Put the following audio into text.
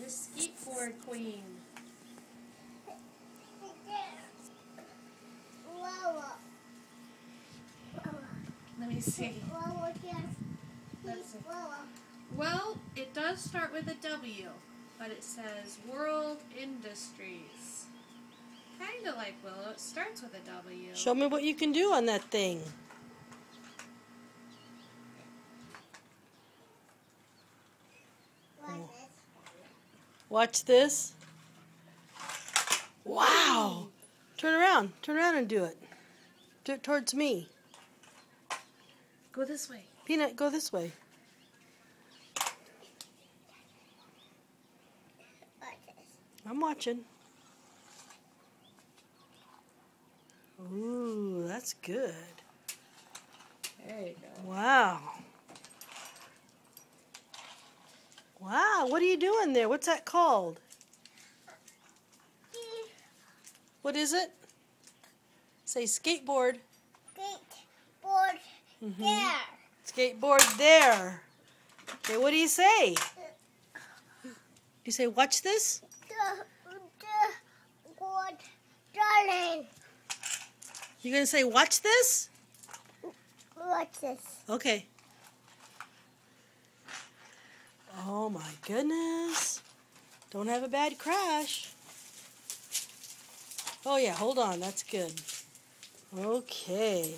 skateboard queen. Let me see. Let's see. Well, it does start with a W, but it says World Industries. Kind of like Willow. It starts with a W. Show me what you can do on that thing. Watch this. Wow! Turn around. Turn around and do it. Do it towards me. Go this way. Peanut, go this way. I'm watching. Ooh, that's good. There you go. Wow. Wow, what are you doing there? What's that called? What is it? Say skateboard. Skateboard there. Skateboard there. Okay, what do you say? You say, watch this? Good darling. You're going to say, watch this? Watch this. Okay. Oh my goodness. Don't have a bad crash. Oh yeah, hold on. That's good. Okay.